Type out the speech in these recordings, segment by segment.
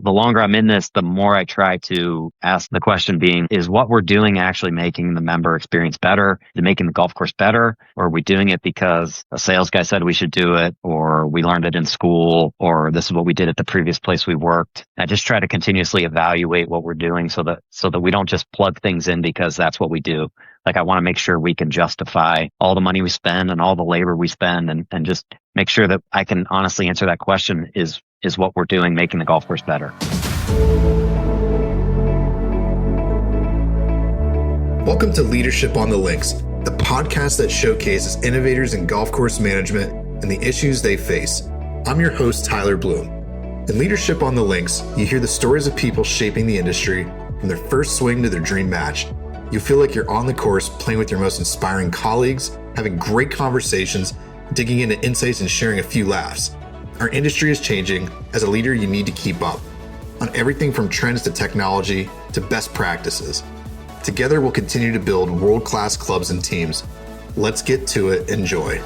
The longer I'm in this, the more I try to ask the question being, is what we're doing actually making the member experience better? Is it making the golf course better? Or are we doing it because a sales guy said we should do it, or we learned it in school, or this is what we did at the previous place we worked? I just try to continuously evaluate what we're doing so that we don't just plug things in because that's what we do. Like, I want to make sure we can justify all the money we spend and all the labor we spend, and just make sure that I can honestly answer that question, is what we're doing making the golf course better? Welcome to Leadership on the Links, the podcast that showcases innovators in golf course management and the issues they face. I'm your host, Tyler Bloom. In Leadership on the Links, you hear the stories of people shaping the industry from their first swing to their dream match. You feel like you're on the course playing with your most inspiring colleagues, having great conversations, digging into insights and sharing a few laughs. Our industry is changing. As a leader, you need to keep up on everything from trends to technology to best practices. Together, we'll continue to build world-class clubs and teams. Let's get to it. Enjoy.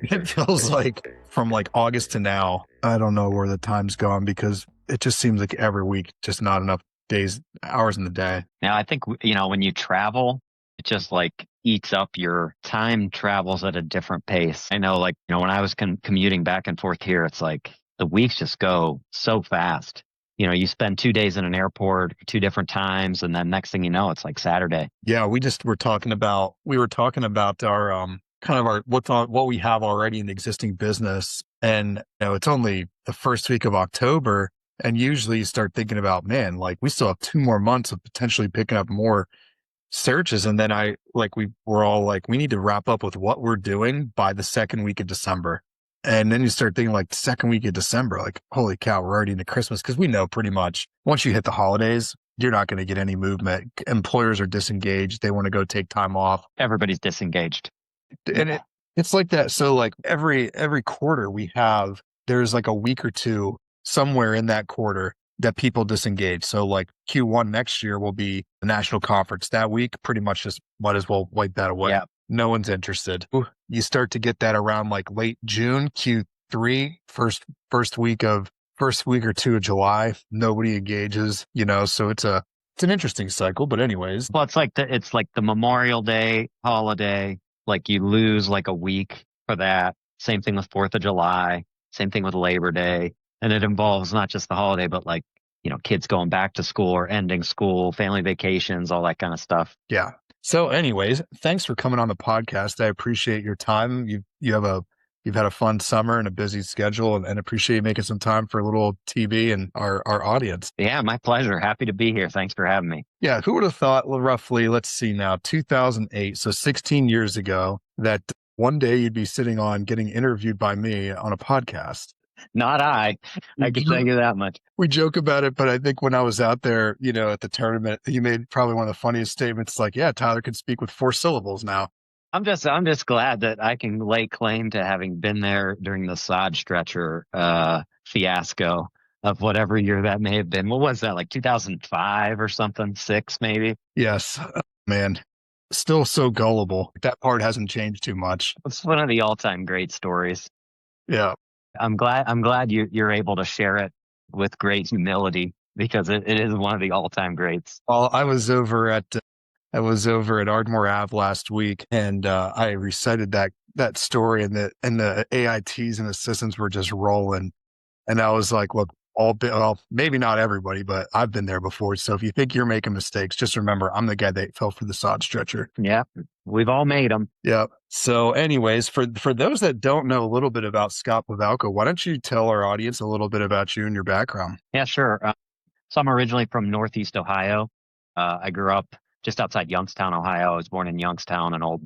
It feels like from like August to now, I don't know where the time's gone because it just seems like every week, just not enough days, hours in the day. Now, I think, when you travel, it just like eats up your time, travels at a different pace. I know, when I was commuting back and forth here, it's like the weeks just go so fast. You spend 2 days in an airport, 2 different times, and then next thing you know, it's like Saturday. Yeah, we were talking about our kind of what we have already in the existing business. And it's only the first week of October. And usually you start thinking about, man, like we still have 2 more months of potentially picking up more searches. And then we're all like, we need to wrap up with what we're doing by the second week of December. And then you start thinking like the second week of December, like, holy cow, we're already into Christmas. Cause we know pretty much once you hit the holidays, you're not going to get any movement. Employers are disengaged. They want to go take time off. Everybody's disengaged. And it's like that. So like every quarter there's like a week or two somewhere in that quarter that people disengage. So like Q1 next year will be the national conference. That week, pretty much just might as well wipe that away. Yeah. No one's interested. You start to get that around like late June, Q3, first week or two of July. Nobody engages, so it's an interesting cycle. But anyways. Well, it's like the Memorial Day holiday. Like you lose like a week for that. Same thing with 4th of July. Same thing with Labor Day. And it involves not just the holiday, but like, kids going back to school or ending school, family vacations, all that kind of stuff. Yeah. So anyways, thanks for coming on the podcast. I appreciate your time. You've had a fun summer and a busy schedule, and appreciate you making some time for a little TV and our audience. Yeah, my pleasure. Happy to be here. Thanks for having me. Yeah. Who would have thought roughly, let's see now, 2008. So 16 years ago that one day you'd be sitting on getting interviewed by me on a podcast. Not I can tell you that much. We joke about it, but I think when I was out there, at the tournament, you made probably one of the funniest statements like, yeah, Tyler can speak with 4 syllables now. I'm just glad that I can lay claim to having been there during the sod stretcher fiasco of whatever year that may have been. What was that, like 2005 or something? 6 maybe? Yes, man. Still so gullible. That part hasn't changed too much. It's one of the all-time great stories. Yeah. I'm glad you're able to share it with great humility because it is one of the all-time greats. Well, I was over at Ardmore Ave last week, and I recited that story, and the AITs and assistants were just rolling, and I was like, look, maybe not everybody, but I've been there before. So if you think you're making mistakes, just remember I'm the guy that fell for the sod stretcher. Yeah, we've all made them. Yeah. So anyways, for those that don't know a little bit about Scott Pavalko, why don't you tell our audience a little bit about you and your background? Yeah, sure. So I'm originally from Northeast Ohio. I grew up just outside Youngstown, Ohio. I was born in Youngstown, an old,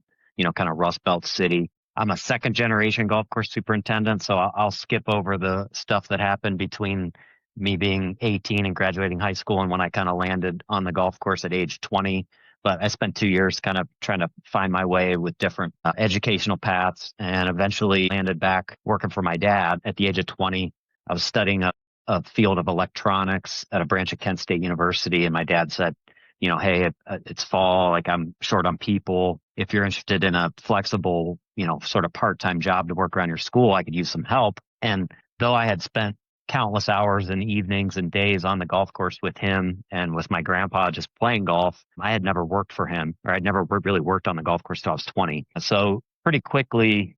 kind of Rust Belt city. I'm a 2nd generation golf course superintendent, so I'll skip over the stuff that happened between me being 18 and graduating high school and when I kind of landed on the golf course at age 20. But I spent 2 years kind of trying to find my way with different educational paths, and eventually landed back working for my dad at the age of 20. I was studying a field of electronics at a branch of Kent State University, and my dad said, hey, it's fall, like I'm short on people. if you're interested in a flexible, sort of part-time job to work around your school, I could use some help. And though I had spent countless hours and evenings and days on the golf course with him and with my grandpa just playing golf, I had never worked for him, or I'd never really worked on the golf course till I was 20. So pretty quickly,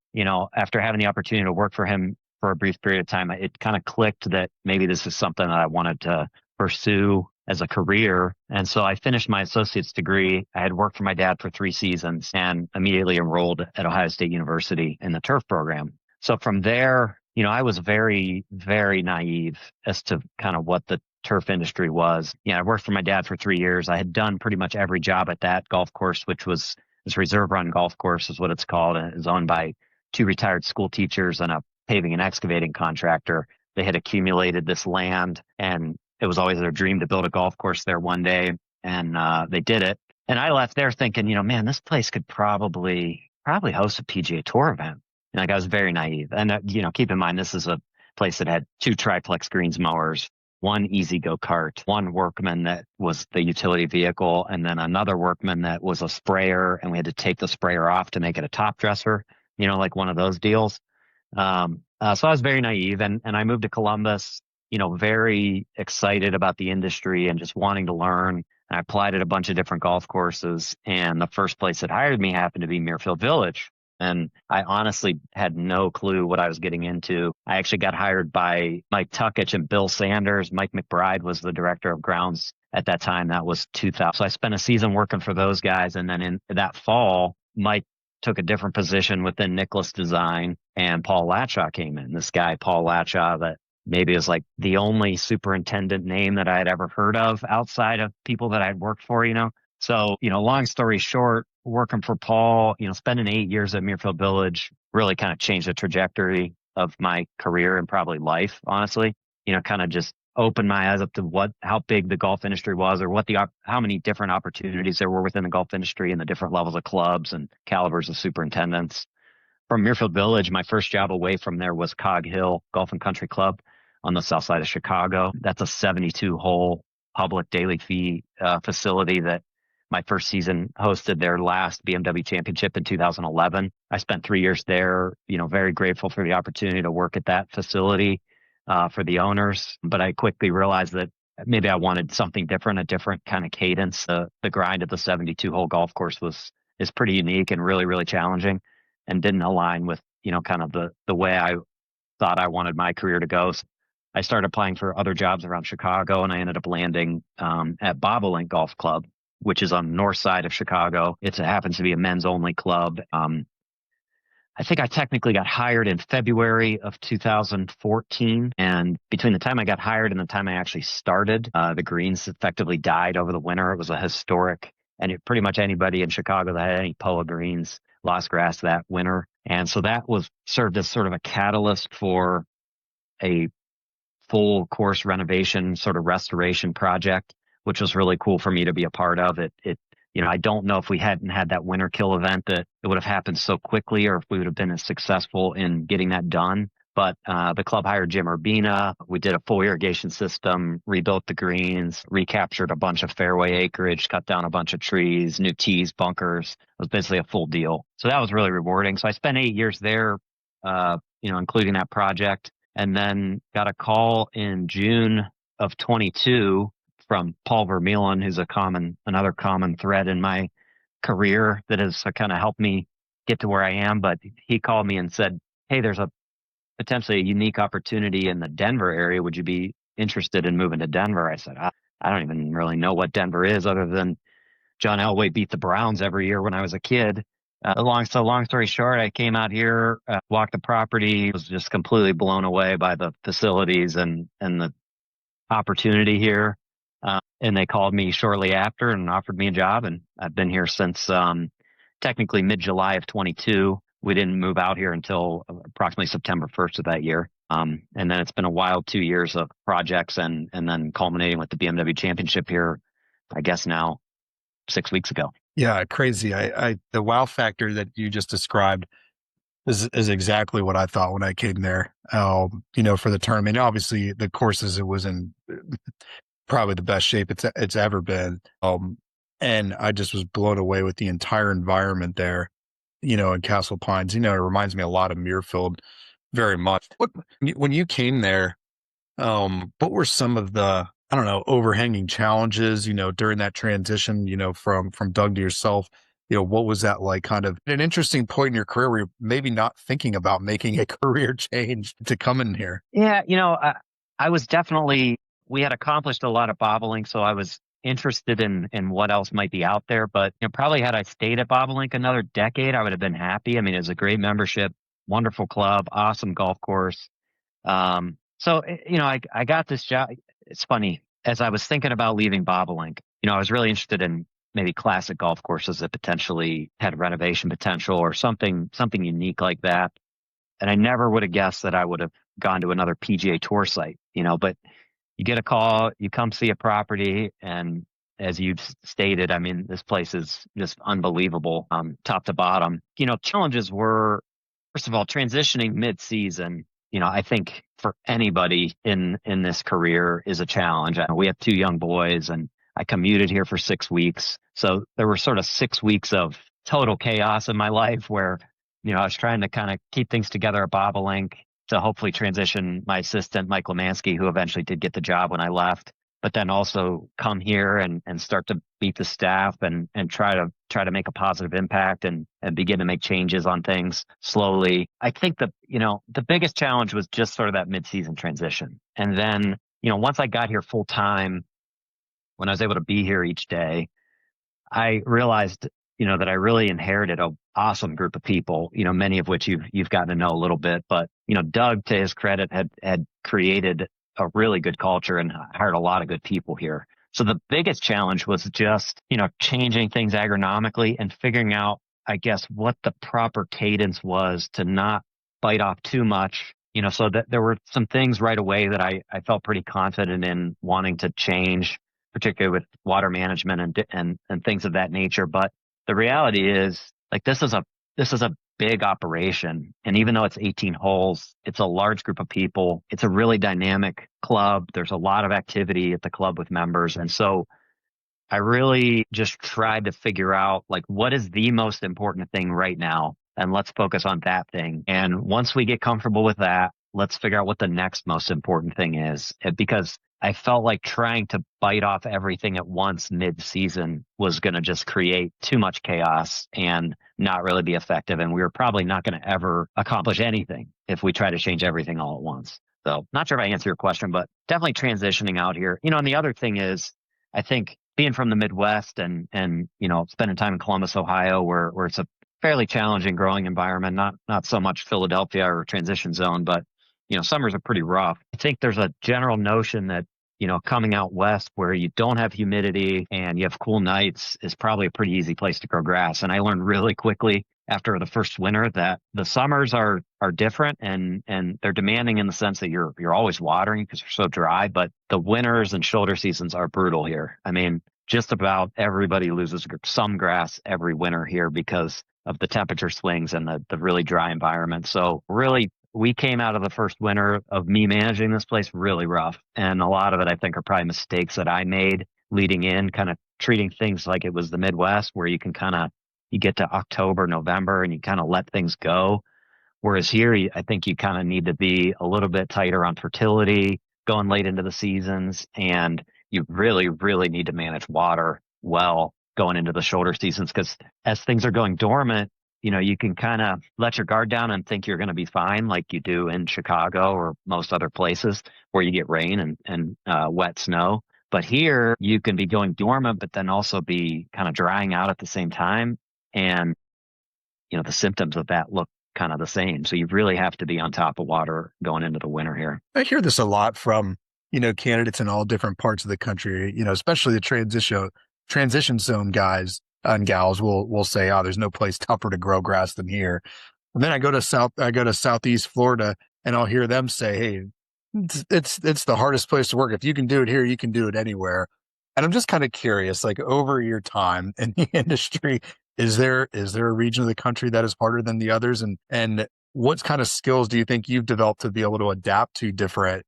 after having the opportunity to work for him for a brief period of time, it kind of clicked that maybe this is something that I wanted to pursue as a career. And so I finished my associate's degree. I had worked for my dad for 3 seasons and immediately enrolled at Ohio State University in the turf program. So from there, I was very, very naive as to kind of what the turf industry was. I worked for my dad for 3 years. I had done pretty much every job at that golf course, which was this reserve run golf course is what it's called. And it is owned by 2 retired school teachers and a paving and excavating contractor. They had accumulated this land, and it was always their dream to build a golf course there one day. And they did it. And I left there thinking, man, this place could probably host a PGA Tour event. Like, I was very naive. And, keep in mind, this is a place that had 2 triplex greens mowers, 1 easy go-kart, 1 workman that was the utility vehicle, and then another workman that was a sprayer, and we had to take the sprayer off to make it a top dresser, like one of those deals. So I was very naive, and I moved to Columbus, very excited about the industry and just wanting to learn. I applied at a bunch of different golf courses, and the first place that hired me happened to be Muirfield Village. And I honestly had no clue what I was getting into. I actually got hired by Mike Tuckich and Bill Sanders. Mike McBride was the director of grounds at that time. That was 2000. So I spent a season working for those guys. And then in that fall, Mike took a different position within Nicholas Design, and Paul Latshaw came in. This guy, Paul Latshaw, that maybe is like the only superintendent name that I had ever heard of outside of people that I'd worked for, So, long story short, working for Paul, spending 8 years at Muirfield Village really kind of changed the trajectory of my career and probably life, honestly. Kind of just opened my eyes up to how big the golf industry was, or how many different opportunities there were within the golf industry and the different levels of clubs and calibers of superintendents. From Muirfield Village, my first job away from there was Cog Hill Golf and Country Club on the south side of Chicago. That's a 72-hole public daily fee facility that my first season hosted their last BMW Championship in 2011. I spent 3 years there, very grateful for the opportunity to work at that facility for the owners. But I quickly realized that maybe I wanted something different, a different kind of cadence. The grind of the 72-hole golf course is pretty unique and really, really challenging, and didn't align with, kind of the way I thought I wanted my career to go. So I started applying for other jobs around Chicago, and I ended up landing at Bobolink Golf Club, which is on the north side of Chicago. It happens to be a men's only club. I think I technically got hired in February of 2014. And between the time I got hired and the time I actually started, the greens effectively died over the winter. It was a historic, and pretty much anybody in Chicago that had any POA greens lost grass that winter. And so that served as sort of a catalyst for a full course renovation, sort of restoration project, which was really cool for me to be a part of. I don't know if we hadn't had that winter kill event that it would have happened so quickly, or if we would have been as successful in getting that done. But the club hired Jim Urbina. We did a full irrigation system, rebuilt the greens, recaptured a bunch of fairway acreage, cut down a bunch of trees, new tees, bunkers. It was basically a full deal. So that was really rewarding. So I spent 8 years there, including that project, and then got a call in June of 22 from Paul Vermeulen, who's another common thread in my career that has kind of helped me get to where I am. But he called me and said, "Hey, there's potentially a unique opportunity in the Denver area. Would you be interested in moving to Denver?" I said, I don't even really know what Denver is, other than John Elway beat the Browns every year when I was a kid. Long story short, I came out here, walked the property, was just completely blown away by the facilities and the opportunity here. And they called me shortly after and offered me a job. And I've been here since technically mid-July of 22. We didn't move out here until approximately September 1st of that year. And then it's been a wild 2 years of projects and then culminating with the BMW Championship here, I guess now 6 weeks ago. Yeah, crazy. The wow factor that you just described is exactly what I thought when I came there. For the tournament. Obviously, the courses, it was in probably the best shape it's ever been. And I just was blown away with the entire environment there, in Castle Pines. It reminds me a lot of Muirfield very much. When you came there, what were some of the, I don't know, overhanging challenges, during that transition, from Doug to yourself? What was that like, kind of an interesting point in your career where you're maybe not thinking about making a career change to come in here? Yeah, I was definitely, we had accomplished a lot of bobolink, so I was interested in what else might be out there. But probably had I stayed at bobolink another decade, I would have been happy. I mean, it was a great membership, wonderful club, awesome golf course. I got this job. It's funny, as I was thinking about leaving bobolink, I was really interested in maybe classic golf courses that potentially had renovation potential or something unique like that. And I never would have guessed that I would have gone to another PGA Tour site, but you get a call, you come see a property, and as you've stated, I mean, this place is just unbelievable, top to bottom. Challenges were, first of all, transitioning mid-season. I think for anybody in this career is a challenge. We have two young boys, and I commuted here for 6 weeks. So there were sort of 6 weeks of total chaos in my life where, I was trying to kind of keep things together at bobolink to hopefully transition my assistant, Mike Lemansky, who eventually did get the job when I left, but then also come here and start to meet the staff and try to make a positive impact and begin to make changes on things slowly. I think the biggest challenge was just sort of that mid-season transition. And then, once I got here full time, when I was able to be here each day, I realized, that I really inherited an awesome group of people, many of which you've gotten to know a little bit. But, Doug, to his credit, had created a really good culture and hired a lot of good people here. So the biggest challenge was just, changing things agronomically and figuring out, I guess, what the proper cadence was to not bite off too much, so that there were some things right away that I felt pretty confident in wanting to change, particularly with water management and things of that nature. But the reality is, like, this is a big operation. And even though it's 18 holes, it's a large group of people. It's a really dynamic club. There's a lot of activity at the club with members. And so I really just tried to figure out, like, what is the most important thing right now? And let's focus on that thing. And once we get comfortable with that, let's figure out what the next most important thing is. Because I felt like trying to bite off everything at once mid-season was going to just create too much chaos and not really be effective. And we were probably not going to ever accomplish anything if we try to change everything all at once. So not sure if I answered your question, but definitely transitioning out here. And the other thing is, I think being from the Midwest and spending time in Columbus, Ohio, where it's a fairly challenging growing environment, not so much Philadelphia or transition zone, but summers are pretty rough. I think there's a general notion that, coming out west where you don't have humidity and you have cool nights is probably a pretty easy place to grow grass. And I learned really quickly after the first winter that the summers are different and they're demanding in the sense that you're always watering because you're so dry, but the winters and shoulder seasons are brutal here. I mean, just about everybody loses some grass every winter here because of the temperature swings and the really dry environment. So really, we came out of the first winter of me managing this place really rough. And a lot of it, I think, are probably mistakes that I made leading in, kind of treating things like it was the Midwest, where you can you get to October, November, and you kind of let things go. Whereas here, I think you kind of need to be a little bit tighter on fertility going late into the seasons. And you really, really need to manage water well going into the shoulder seasons, because as things are going dormant, you can kind of let your guard down and think you're going to be fine, like you do in Chicago or most other places where you get rain and wet snow. But here you can be going dormant, but then also be kind of drying out at the same time. And, the symptoms of that look kind of the same. So you really have to be on top of water going into the winter here. I hear this a lot from, candidates in all different parts of the country, especially the transition zone guys and gals will say, oh, there's no place tougher to grow grass than here. And then I go to Southeast Florida and I'll hear them say, hey, it's the hardest place to work. If you can do it here, you can do it anywhere. And I'm just kind of curious, like, over your time in the industry, is there a region of the country that is harder than the others? And what kind of skills do you think you've developed to be able to adapt to different,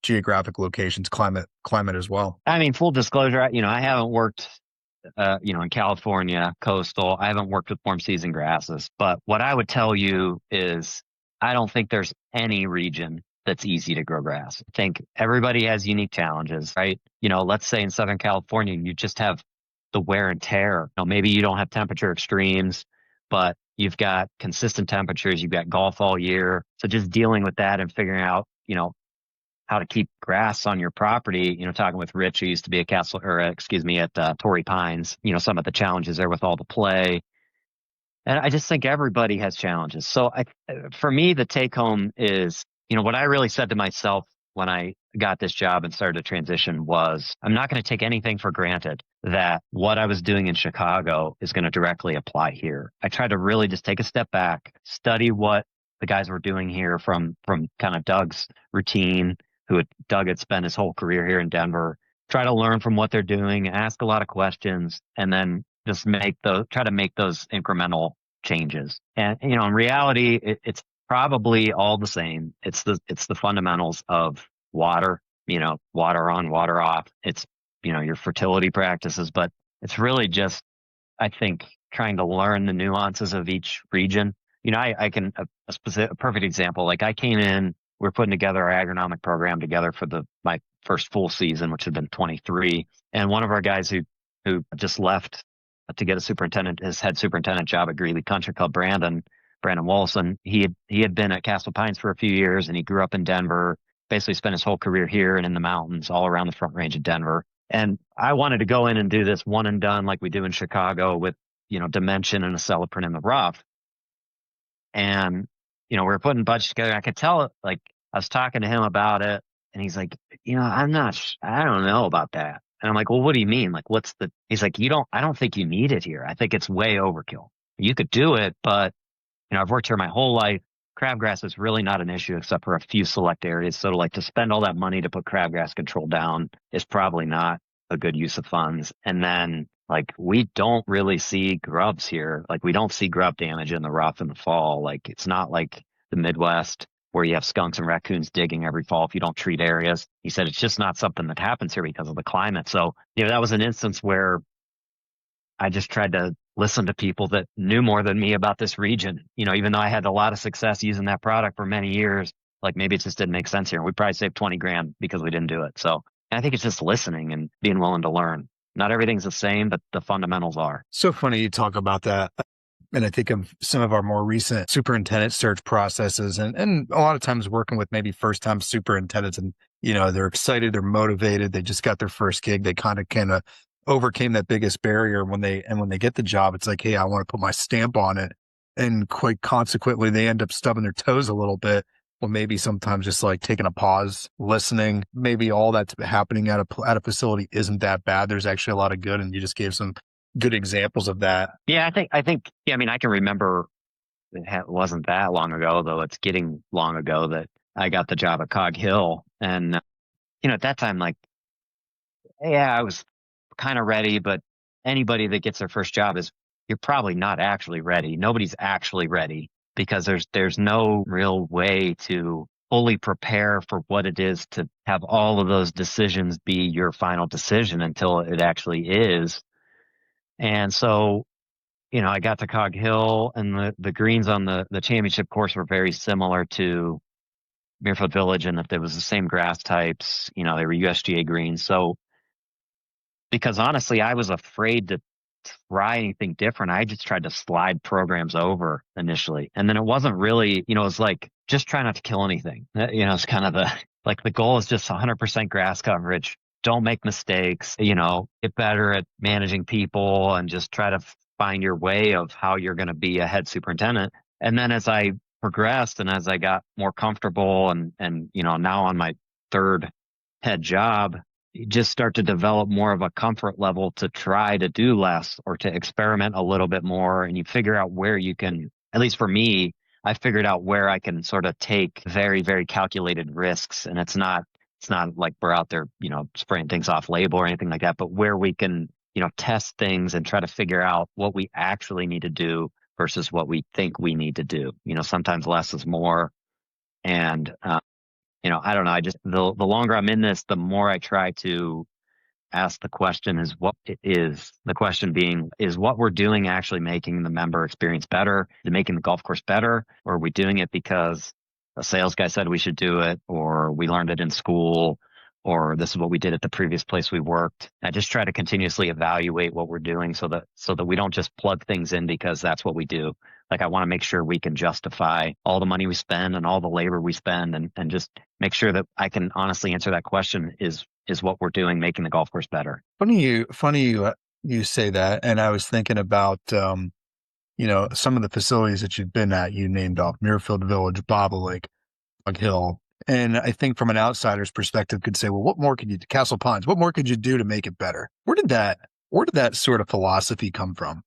geographic locations, climate as well? I mean, full disclosure, I haven't worked in California, coastal. I haven't worked with warm season grasses, but what I would tell you is I don't think there's any region that's easy to grow grass. I think everybody has unique challenges, right? Let's say in Southern California, you just have the wear and tear. Maybe you don't have temperature extremes, but you've got consistent temperatures. You've got golf all year. So just dealing with that and figuring out, how to keep grass on your property, talking with Rich, who used to be at Torrey Pines, some of the challenges there with all the play. And I just think everybody has challenges. So for me, the take home is, what I really said to myself when I got this job and started to transition was, I'm not going to take anything for granted that what I was doing in Chicago is going to directly apply here. I tried to really just take a step back, study what the guys were doing here from kind of Doug's routine, Doug had spent his whole career here in Denver, try to learn from what they're doing, ask a lot of questions, and then just try to make those incremental changes. And, in reality, it's probably all the same. It's the fundamentals of water, water on, water off. It's, your fertility practices, but it's really just, I think, trying to learn the nuances of each region. I can, a perfect example, like I came in, we're putting together our agronomic program together for my first full season, which had been 23. And one of our guys who just left to get his head superintendent job at Greeley Country Club, Brandon Wolson, he had been at Castle Pines for a few years, and he grew up in Denver, basically spent his whole career here and in the mountains all around the Front Range of Denver. And I wanted to go in and do this one and done like we do in Chicago with, dimension and a celloprint in the rough. And we were putting budgets together. I could tell, like, I was talking to him about it, and he's like, I don't know about that. And I'm like, well, what do you mean? Like, he's like, I don't think you need it here. I think it's way overkill. You could do it, but, I've worked here my whole life. Crabgrass is really not an issue except for a few select areas. So to spend all that money to put crabgrass control down is probably not a good use of funds. And then, we don't really see grubs here. We don't see grub damage in the rough in the fall. It's not like the Midwest where you have skunks and raccoons digging every fall if you don't treat areas. He said it's just not something that happens here because of the climate. So, that was an instance where I just tried to listen to people that knew more than me about this region. Even though I had a lot of success using that product for many years, maybe it just didn't make sense here. We probably saved 20 grand because we didn't do it. So I think it's just listening and being willing to learn. Not everything's the same, but the fundamentals are. So funny you talk about that. And I think of some of our more recent superintendent search processes and a lot of times working with maybe first time superintendents and, they're excited, they're motivated. They just got their first gig. They kind of overcame that biggest barrier when they get the job. It's like, hey, I want to put my stamp on it. And quite consequently, they end up stubbing their toes a little bit. Well, maybe sometimes just taking a pause, listening, maybe all that's happening at a facility isn't that bad. There's actually a lot of good. And you just gave some good examples of that. Yeah, I think, I can remember it wasn't that long ago, though it's getting long ago, that I got the job at Cog Hill. And, at that time, I was kind of ready, but anybody that gets their first job you're probably not actually ready. Nobody's actually ready because there's no real way to fully prepare for what it is to have all of those decisions be your final decision until it actually is. And so, I got to Cog Hill, and the greens on the championship course were very similar to Muirfield Village, and if there was the same grass types, they were USGA greens. So, because honestly, I was afraid to try anything different. I just tried to slide programs over initially. And then it wasn't really, it was just try not to kill anything. It's kind of the goal is just 100% grass coverage. Don't make mistakes, get better at managing people and just try to find your way of how you're going to be a head superintendent. And then as I progressed and as I got more comfortable and now on my third head job, you just start to develop more of a comfort level to try to do less or to experiment a little bit more. And you figure out where you can, at least for me, I figured out where I can sort of take very, very calculated risks. And it's not like we're out there, spraying things off label or anything like that, but where we can, test things and try to figure out what we actually need to do versus what we think we need to do. Sometimes less is more. And, I don't know. The longer I'm in this, the more I try to ask the question is what it is. The question being, is what we're doing actually making the member experience better? Is it making the golf course better? Or are we doing it because a sales guy said we should do it, or we learned it in school, or this is what we did at the previous place we worked? I just try to continuously evaluate what we're doing so that we don't just plug things in because that's what we do. Like, I want to make sure we can justify all the money we spend and all the labor we spend, and just make sure that I can honestly answer that question, is what we're doing making the golf course better? Funny you say that. And I was thinking about, some of the facilities that you've been at. You named off Muirfield Village, Lake, Cog Hill. And I think from an outsider's perspective could say, well, what more could you do? Castle Pines, what more could you do to make it better? Where did that sort of philosophy come from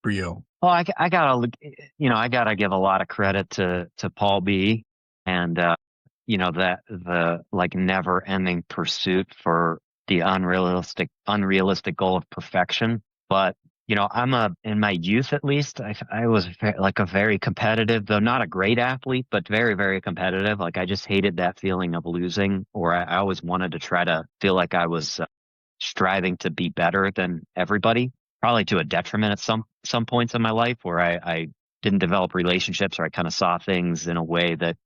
for you? Well, I gotta give a lot of credit to Paul B. and that the like never ending pursuit for the unrealistic goal of perfection. But in my youth, at least, I was like a very competitive, though not a great athlete, but very, very competitive. Like, I just hated that feeling of losing, or I always wanted to try to feel like I was striving to be better than everybody, probably to a detriment at some points in my life where I didn't develop relationships, or I kind of saw things in a way that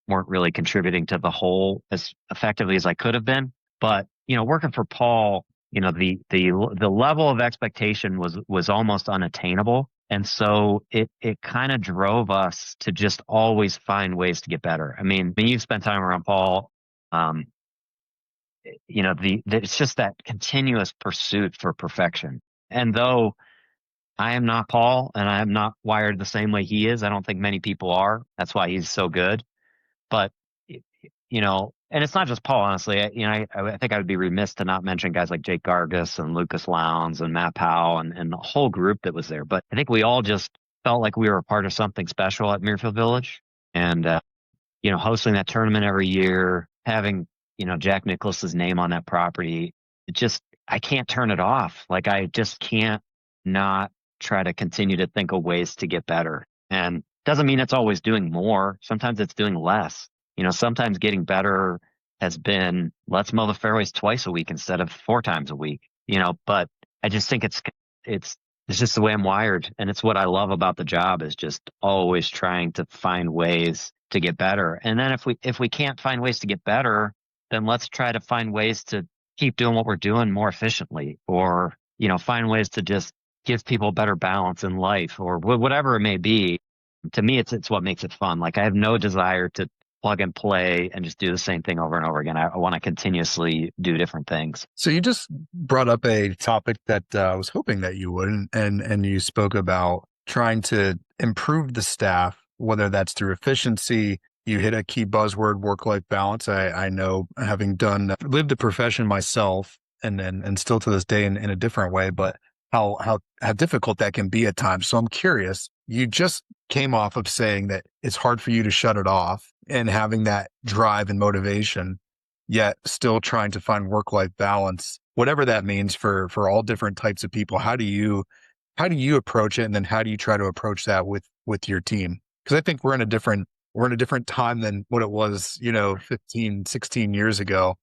weren't really contributing to the whole as effectively as I could have been. But, working for Paul, the level of expectation was almost unattainable. And so it kind of drove us to just always find ways to get better. I mean, when you've spent time around Paul, it's just that continuous pursuit for perfection. And though I am not Paul and I am not wired the same way he is, I don't think many people are. That's why he's so good. But, and it's not just Paul, honestly. I think I would be remiss to not mention guys like Jake Gargis and Lucas Lowndes and Matt Powell and the whole group that was there. But I think we all just felt like we were a part of something special at Muirfield Village. And, hosting that tournament every year, having, Jack Nicklaus's name on that property, I can't turn it off. Like, I just can't not try to continue to think of ways to get better. And doesn't mean it's always doing more. Sometimes it's doing less. Sometimes getting better has been, let's mow the fairways twice a week instead of 4 times a week, but I just think it's just the way I'm wired. And it's what I love about the job, is just always trying to find ways to get better. And then if we can't find ways to get better, then let's try to find ways to keep doing what we're doing more efficiently, or, find ways to just give people better balance in life, or whatever it may be. To me, it's what makes it fun. Like, I have no desire to plug and play and just do the same thing over and over again. I want to continuously do different things. So you just brought up a topic that I was hoping that you would, and you spoke about trying to improve the staff, whether that's through efficiency. You hit a key buzzword, work-life balance. I know, having lived the profession myself, and still to this day in a different way, but how difficult that can be at times. So I'm curious, you just came off of saying that it's hard for you to shut it off and having that drive and motivation, yet still trying to find work-life balance, whatever that means for all different types of people. How do you approach it? And then how do you try to approach that with your team? Because I think we're in a different time than what it was, 15, 16 years ago,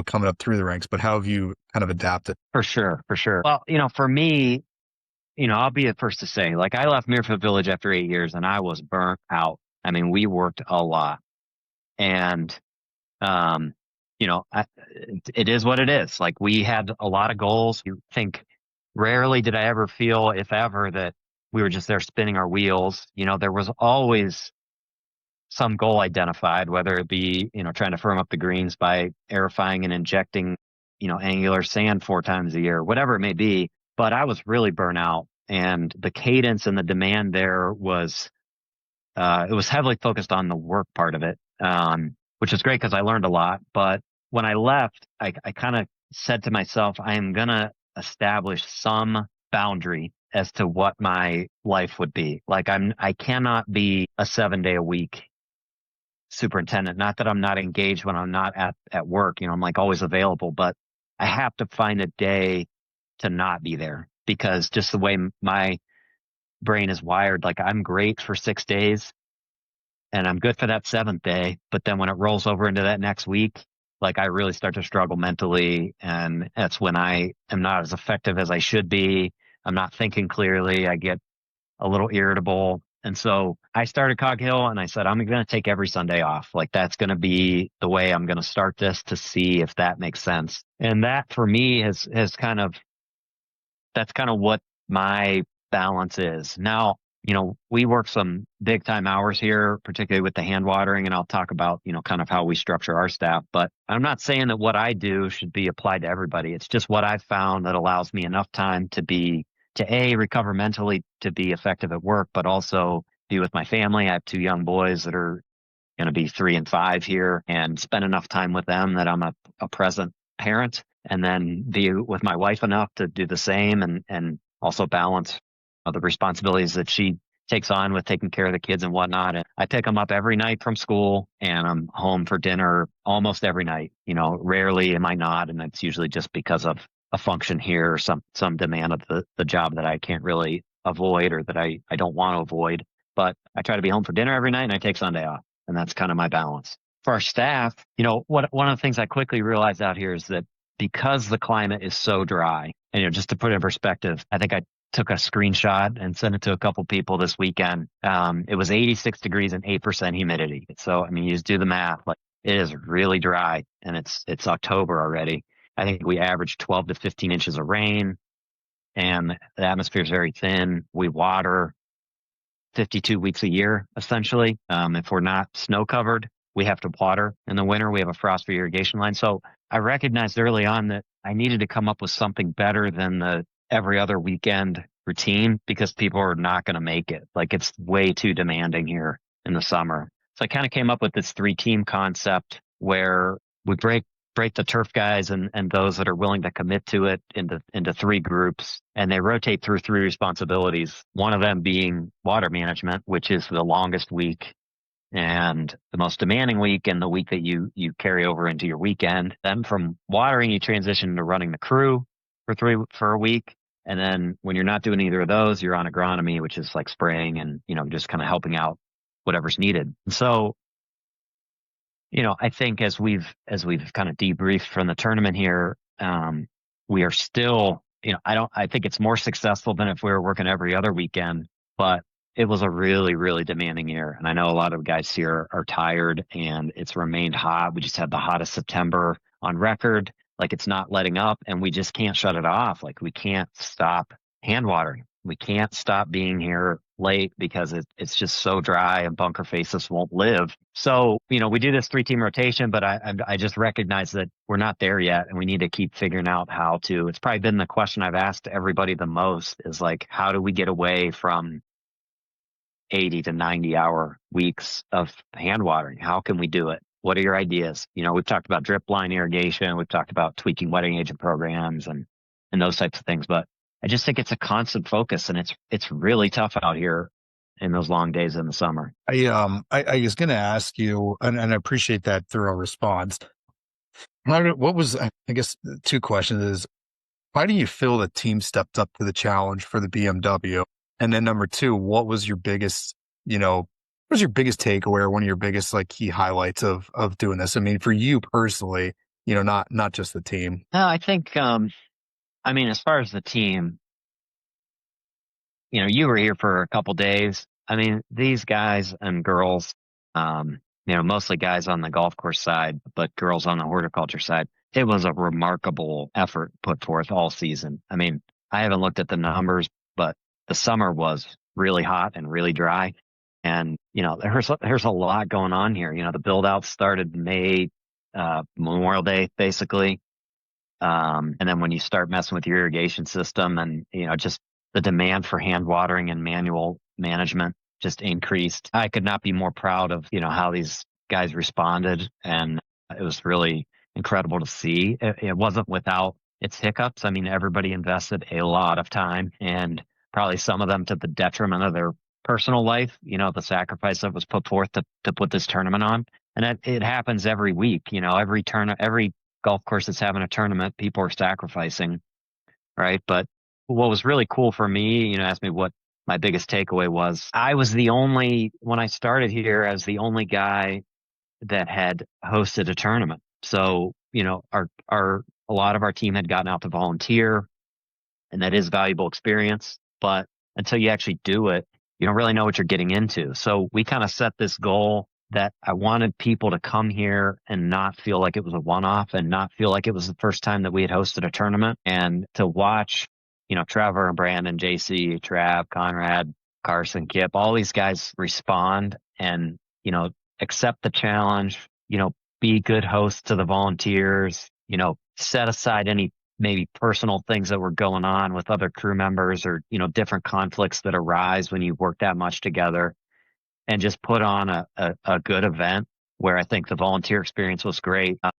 coming up through the ranks. But how have you kind of adapted? For sure. Well, for me, I'll be the first to say, like, I left Muirfield Village after 8 years and I was burnt out. I mean, we worked a lot, and, it is what it is. Like, we had a lot of goals. You think, rarely did I ever feel, if ever, that we were just there spinning our wheels. There was always some goal identified, whether it be, trying to firm up the greens by aerifying and injecting, angular sand 4 times a year, whatever it may be. But I was really burnt out, and the cadence and the demand there was, it was heavily focused on the work part of it, which is great because I learned a lot. But when I left, I kind of said to myself, I am going to establish some boundary as to what my life would be. Like, I cannot be a 7-day-a-week superintendent. Not that I'm not engaged when I'm not at work, I'm like always available, but I have to find a day to not be there, because just the way my brain is wired, like, I'm great for 6 days and I'm good for that 7th day. But then when it rolls over into that next week, like I really start to struggle mentally. And that's when I am not as effective as I should be. I'm not thinking clearly. I get a little irritable. And so I started Cog Hill and I said, I'm going to take every Sunday off. Like that's going to be the way I'm going to start this to see if that makes sense. And that for me has kind of, that's kind of what my balance is. Now, we work some big time hours here, particularly with the hand watering, and I'll talk about, kind of how we structure our staff. But I'm not saying that what I do should be applied to everybody. It's just what I've found that allows me enough time to recover mentally, to be effective at work, but also be with my family. I have two young boys that are going to be 3 and 5 here, and spend enough time with them that I'm a present parent, and then be with my wife enough to do the same, and also balance the responsibilities that she takes on with taking care of the kids and whatnot. And I pick them up every night from school, and I'm home for dinner almost every night. Rarely am I not, and it's usually just because of a function here or some demand of the job that I can't really avoid, or that I don't want to avoid. But I try to be home for dinner every night, and I take Sunday off. And that's kind of my balance. For our staff, one of the things I quickly realized out here is that because the climate is so dry, and just to put it in perspective, I think I took a screenshot and sent it to a couple people this weekend. It was 86 degrees and 8% humidity. So, you just do the math. Like, it is really dry, and it's October already. I think we averaged 12 to 15 inches of rain, and the atmosphere is very thin. We water 52 weeks a year, essentially. If we're not snow covered, we have to water in the winter. We have a frost-free irrigation line. So I recognized early on that I needed to come up with something better than the every other weekend routine, because people are not going to make it. Like, it's way too demanding here in the summer. So I kind of came up with this 3-team concept where we break the turf guys and those that are willing to commit to it into 3 groups, and they rotate through 3 responsibilities. One of them being water management, which is the longest week and the most demanding week, and the week that you carry over into your weekend. Then from watering, you transition to running the crew for a week. And then when you're not doing either of those, you're on agronomy, which is like spraying and, just kind of helping out whatever's needed. So, I think as we've kind of debriefed from the tournament here, we are still, I think it's more successful than if we were working every other weekend, but it was a really, really demanding year. And I know a lot of guys here are tired, and it's remained hot. We just had the hottest September on record. Like, it's not letting up, and we just can't shut it off. Like, we can't stop hand watering. We can't stop being here late because it's just so dry, and bunker faces won't live. So, we do this 3-team rotation, but I just recognize that we're not there yet, and we need to keep figuring out how to. It's probably been the question I've asked everybody the most, is like, how do we get away from 80 to 90 hour weeks of hand watering? How can we do it? What are your ideas? We've talked about drip line irrigation. We've talked about tweaking wetting agent programs and those types of things. But I just think it's a constant focus, and it's really tough out here in those long days in the summer. I was going to ask you, and I appreciate that thorough response. What was, I guess, 2 questions is, why do you feel the team stepped up to the challenge for the BMW? And then number 2, what was your biggest, takeaway, or one of your biggest key highlights of doing this? For you personally, not just the team. No, I think, as far as the team, you were here for a couple days. These guys and girls, mostly guys on the golf course side, but girls on the horticulture side, it was a remarkable effort put forth all season. I haven't looked at the numbers, but the summer was really hot and really dry. And, there's a lot going on here. The build out started May, Memorial Day, basically. And then when you start messing with your irrigation system, and, just the demand for hand watering and manual management just increased. I could not be more proud of, how these guys responded. And it was really incredible to see. It wasn't without its hiccups. Everybody invested a lot of time, and probably some of them to the detriment of their personal life, the sacrifice that was put forth to put this tournament on. And it happens every week, every golf course that's having a tournament, people are sacrificing, right? But what was really cool for me, asked me what my biggest takeaway was. When I started here, I was the only guy that had hosted a tournament. So, a lot of our team had gotten out to volunteer, and that is valuable experience. But until you actually do it, you don't really know what you're getting into. So we kind of set this goal that I wanted people to come here and not feel like it was a one-off and not feel like it was the first time that we had hosted a tournament, and to watch, Trevor and Brandon, JC, Trav, Conrad, Carson, Kip, all these guys respond and, accept the challenge, be good hosts to the volunteers, set aside any maybe personal things that were going on with other crew members or, different conflicts that arise when you work that much together, and just put on a good event where I think the volunteer experience was great. I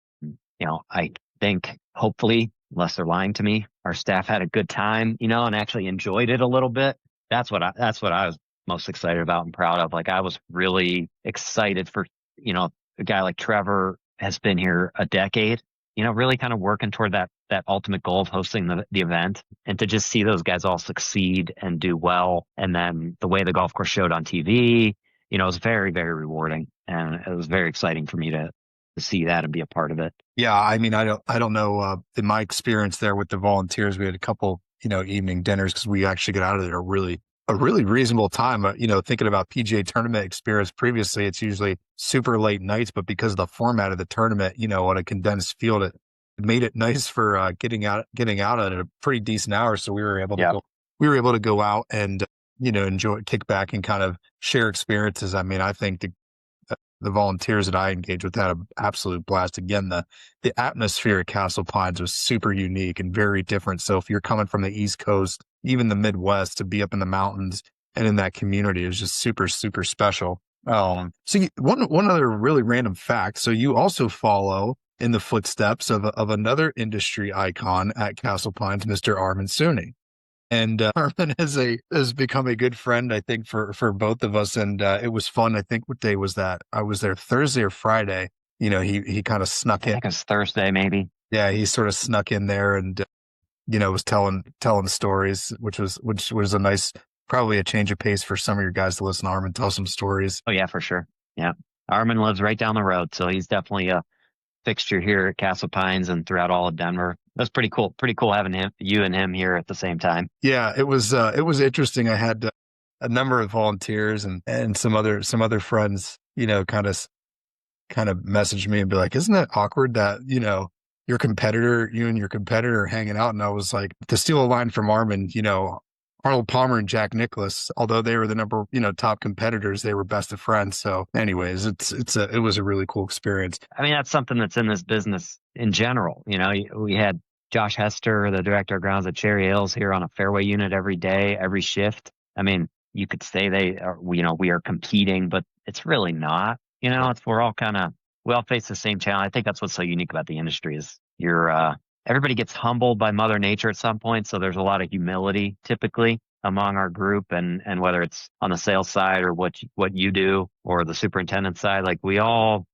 think hopefully, unless they're lying to me, our staff had a good time, and actually enjoyed it a little bit. That's what I was most excited about and proud of. Like, I was really excited for, a guy like Trevor has been here a decade, really kind of working toward that ultimate goal of hosting the event, and to just see those guys all succeed and do well. And then the way the golf course showed on TV, it was very, very rewarding, and it was very exciting for me to see that and be a part of it. Yeah, I mean, I don't know. In my experience there with the volunteers, we had a couple, evening dinners because we actually got out of there a really reasonable time. Thinking about PGA tournament experience previously, it's usually super late nights, but because of the format of the tournament, on a condensed field, it made it nice for getting out at a pretty decent hour. So we were able to go out and enjoy, kick back, and kind of share experiences. I mean, I think the volunteers that I engaged with had an absolute blast. Again, the atmosphere at Castle Pines was super unique and very different. So if you're coming from the East Coast, even the Midwest, to be up in the mountains and in that community is just super, super special. One other really random fact. So you also follow in the footsteps of another industry icon at Castle Pines, Mr. Armin Sooney. And Armin has become a good friend, I think, for both of us. And it was fun. I think, what day was that? I was there Thursday or Friday. He kind of snuck in. I think it's Thursday, maybe. Yeah, he sort of snuck in there and was telling stories, which was a nice, probably a change of pace for some of your guys to listen to Armin tell some stories. Oh yeah, for sure. Yeah, Armin lives right down the road, so he's definitely a fixture here at Castle Pines and throughout all of Denver. That's pretty cool. Pretty cool having you and him here at the same time. Yeah, it was interesting. I had a number of volunteers and some other friends, kind of message me and be like, "Isn't that awkward that you and your competitor are hanging out?" And I was like, to steal a line from Armin, Arnold Palmer and Jack Nicklaus, although they were the top competitors, they were best of friends. So anyways, it was a really cool experience. I mean, that's something that's in this business in general. We had Josh Hester, the director of grounds at Cherry Hills, here on a fairway unit every day, every shift. I mean, you could say we are competing, but it's really not. We all face the same challenge. I think that's what's so unique about the industry is everybody gets humbled by Mother Nature at some point. So there's a lot of humility typically among our group, and whether it's on the sales side or what you do or the superintendent side, like we all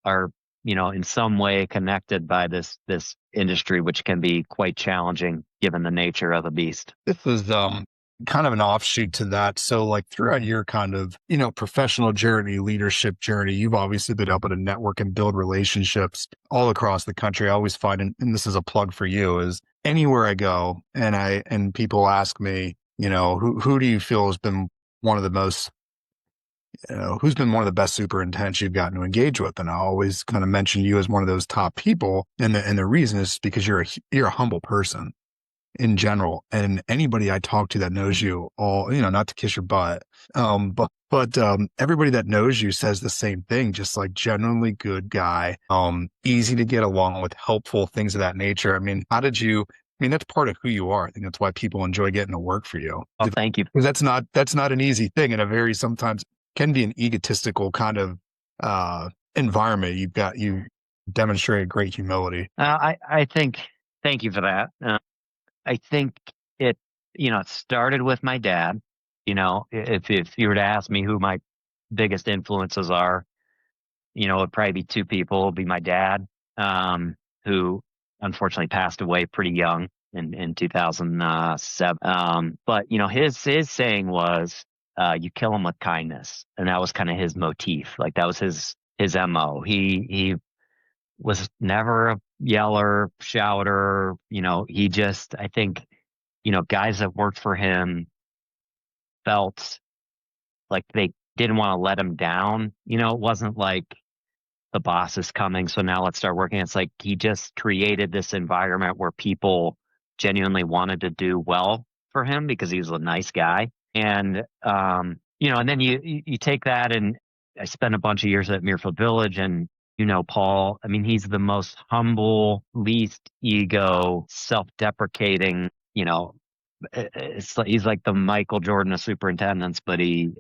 are, in some way connected by this industry, which can be quite challenging given the nature of the beast. This was kind of an offshoot to that. So like throughout your kind of, professional journey, leadership journey, you've obviously been able to network and build relationships all across the country. I always find, and this is a plug for you, is anywhere I go and people ask me, who do you feel has been one of the most, who's been one of the best superintendents you've gotten to engage with? And I always kind of mention you as one of those top people. And the reason is because you're a humble person in general, and anybody I talk to that knows you, all not to kiss your butt, but everybody that knows you says the same thing, just like genuinely good guy, easy to get along with, helpful, things of that nature. I mean, that's part of who you are. I think that's why people enjoy getting to work for you. Oh, thank you. Because that's not an easy thing, and a very sometimes can be an egotistical kind of environment. You demonstrate great humility. I think, thank you for that. I think it started with my dad. If you were to ask me who my biggest influences are, it'd probably be two people. It'd be my dad, who unfortunately passed away pretty young in 2007. But his saying was, "You kill him with kindness," and that was kind of his motif. Like that was his MO. He was never a yeller, shouter. He just, I think, guys that worked for him felt like they didn't want to let him down. It wasn't like the boss is coming, so now let's start working. It's like he just created this environment where people genuinely wanted to do well for him because he was a nice guy. And and then you take that, and I spent a bunch of years at Muirfield Village, and Paul, I mean, he's the most humble, least ego, self-deprecating, he's like the Michael Jordan of superintendents, but he,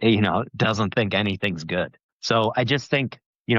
doesn't think anything's good. So I just think,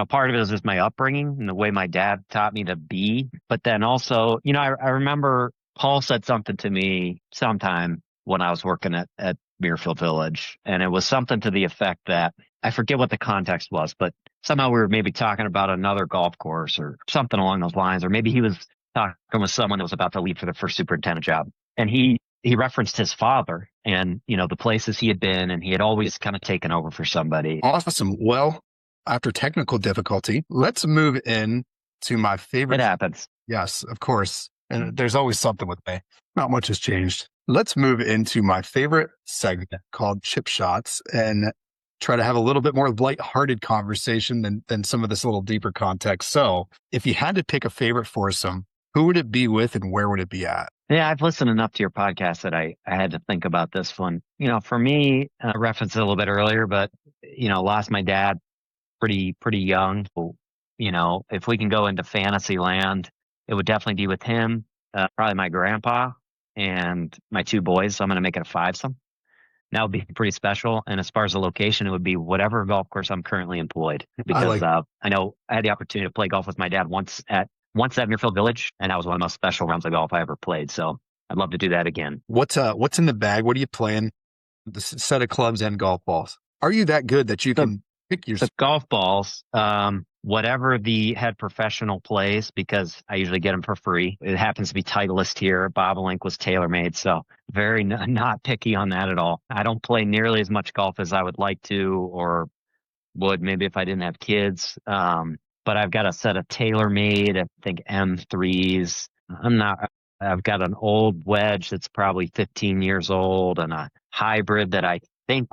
part of it is just my upbringing and the way my dad taught me to be. But then also, I remember Paul said something to me sometime when I was working at Muirfield Village, and it was something to the effect that I forget what the context was, but somehow we were maybe talking about another golf course or something along those lines, or maybe he was talking with someone that was about to leave for the first superintendent job. And he referenced his father and, the places he had been, and he had always kind of taken over for somebody. Awesome. Well, after technical difficulty, let's move in to my favorite. It happens. Yes, of course. And there's always something with me. Not much has changed. Let's move into my favorite segment called Chip Shots and try to have a little bit more lighthearted conversation than some of this little deeper context. So if you had to pick a favorite foursome, who would it be with and where would it be at? Yeah, I've listened enough to your podcast that I had to think about this one. For me, I referenced it a little bit earlier, but, lost my dad pretty young. So, if we can go into fantasy land, it would definitely be with him, probably my grandpa and my two boys. So I'm going to make it a fivesome. That would be pretty special. And as far as the location, it would be whatever golf course I'm currently employed, because I know I had the opportunity to play golf with my dad once at Muirfield Village, and that was one of the most special rounds of golf I ever played. So I'd love to do that again. What's in the bag? What are you playing? The set of clubs and golf balls. Are you that good that you can pick your golf balls? Whatever the head professional plays, because I usually get them for free. It happens to be Titleist here. Bobolink was tailor-made, so very not picky on that at all. I don't play nearly as much golf as I would like to, or would maybe if I didn't have kids. But I've got a set of tailor-made, I think M3s. I've got an old wedge that's probably 15 years old, and a hybrid that I think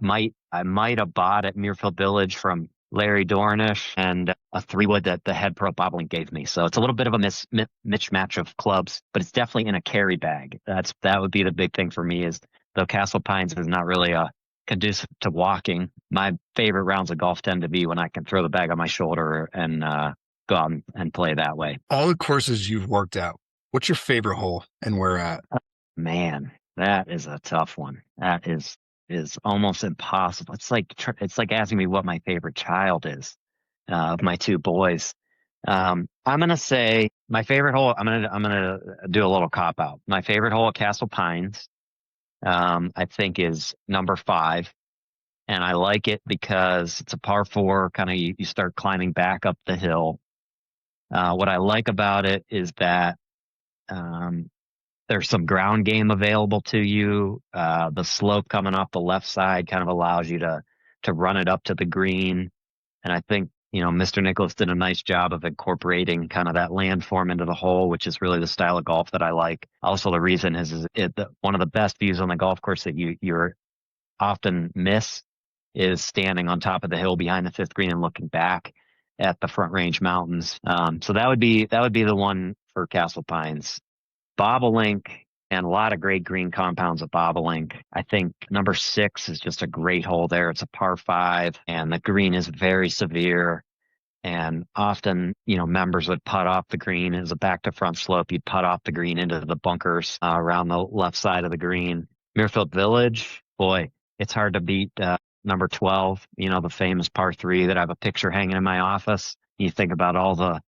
I might have bought at Muirfield Village from Larry Dornish, and a 3-wood that the head pro bobolink gave me. So it's a little bit of a mismatch of clubs, but it's definitely in a carry bag. That would be the big thing for me, is though Castle Pines is not really conducive to walking, my favorite rounds of golf tend to be when I can throw the bag on my shoulder and go out and play that way. All the courses you've worked out, what's your favorite hole and where at? Man, that is a tough one. That is almost impossible. It's like asking me what my favorite child is of my two boys. I'm gonna say my favorite hole. I'm gonna do a little cop out. My favorite hole at Castle Pines, I think, is number 5, and I like it because it's a par 4. Kind of you start climbing back up the hill. What I like about it is that there's some ground game available to you. The slope coming off the left side kind of allows you to run it up to the green. And I think, Mr. Nicholas did a nice job of incorporating kind of that landform into the hole, which is really the style of golf that I like. Also, the reason is one of the best views on the golf course that you're often miss is standing on top of the hill behind the 5th green and looking back at the Front Range Mountains. So that would be the one for Castle Pines. Bobolink, and a lot of great green compounds at Bobolink. I think number 6 is just a great hole there. It's a par 5, and the green is very severe. And often, members would putt off the green as a back to front slope. You'd putt off the green into the bunkers around the left side of the green. Muirfield Village, boy, it's hard to beat number 12, the famous par 3 that I have a picture hanging in my office. You think about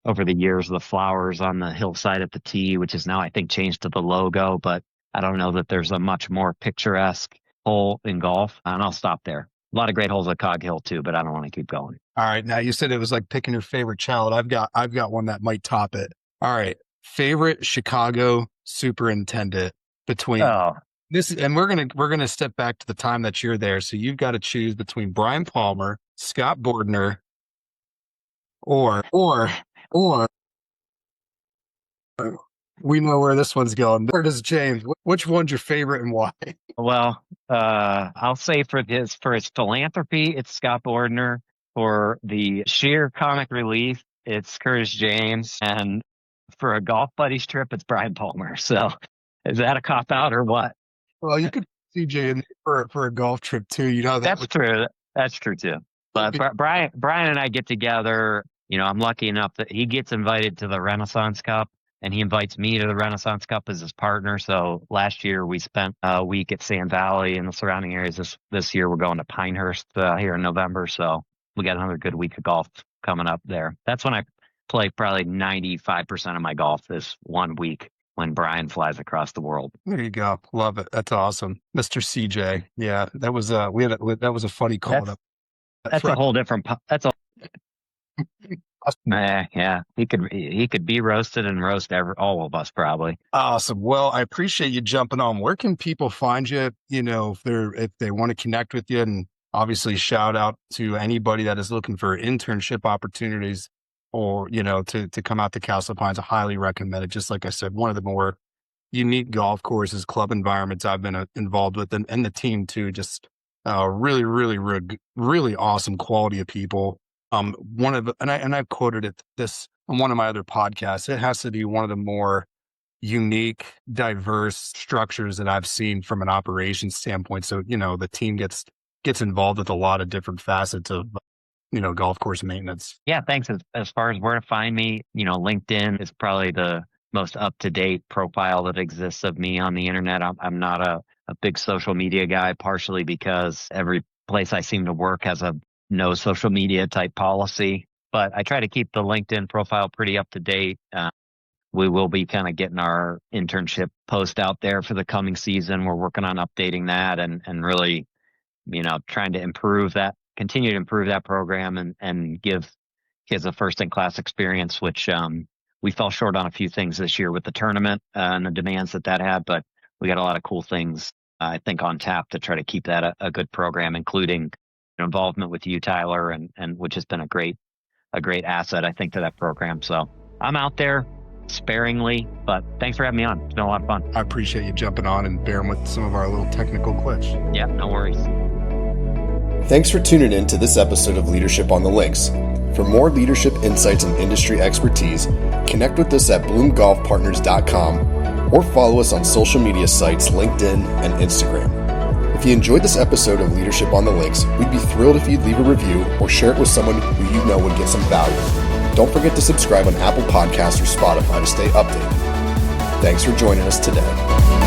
over the years, the flowers on the hillside at the tee, which is now, I think, changed to the logo, but I don't know that there's a much more picturesque hole in golf. And I'll stop there. A lot of great holes at Cog Hill too, but I don't want to keep going. All right. Now you said it was like picking your favorite child. I've got one that might top it. All right. Favorite Chicago superintendent between this, and we're going to step back to the time that you're there. So you've got to choose between Brian Palmer, Scott Bordner, or We know where this one's going. Where does James? Which one's your favorite and why? Well, I'll say for his philanthropy, it's Scott Bordner. For the sheer comic relief, it's Curtis James. And for a golf buddies trip, it's Brian Palmer. So is that a cop out or what? Well, you could see CJ in for a golf trip too. You know That's true. That's true too. But Brian and I get together. I'm lucky enough that he gets invited to the Renaissance Cup, and he invites me to the Renaissance Cup as his partner. So last year we spent a week at Sand Valley and the surrounding areas. This year we're going to Pinehurst here in November. So we got another good week of golf coming up there. That's when I play probably 95% of my golf this 1 week when Brian flies across the world. There you go. Love it. That's awesome. Mr. CJ. Yeah, that was that was a funny call. That's a whole different. That's a. Yeah, he could be roasted and roast all of us probably. Awesome. Well, I appreciate you jumping on. Where can people find you? If they want to connect with you, and obviously shout out to anybody that is looking for internship opportunities or to come out to Castle Pines. I highly recommend it. Just like I said, one of the more unique golf courses, club environments I've been involved with, and the team too. Just really, really, really awesome quality of people. I've quoted this on one of my other podcasts. It has to be one of the more unique, diverse structures that I've seen from an operations standpoint. So, the team gets involved with a lot of different facets of, golf course maintenance. Yeah, thanks. As far as where to find me, LinkedIn is probably the most up-to-date profile that exists of me on the internet. I'm not a big social media guy, partially because every place I seem to work has a no social media type policy, but I try to keep the LinkedIn profile pretty up to date. We will be kind of getting our internship post out there for the coming season. We're working on updating that and really, trying to continue to improve that program and give kids a first in class experience, which we fell short on a few things this year with the tournament and the demands that had, but we got a lot of cool things, I think, on tap to try to keep that a good program, including involvement with you, Tyler, and which has been a great asset, I think, to that program. So I'm out there sparingly, but thanks for having me on. It's been a lot of fun. I appreciate you jumping on and bearing with some of our little technical glitch. Yeah, no worries. Thanks for tuning in to this episode of Leadership on the Links. For more leadership insights and industry expertise, connect with us at bloomgolfpartners.com or follow us on social media sites LinkedIn and Instagram. If you enjoyed this episode of Leadership on the Links, we'd be thrilled if you'd leave a review or share it with someone who you know would get some value. Don't forget to subscribe on Apple Podcasts or Spotify to stay updated. Thanks for joining us today.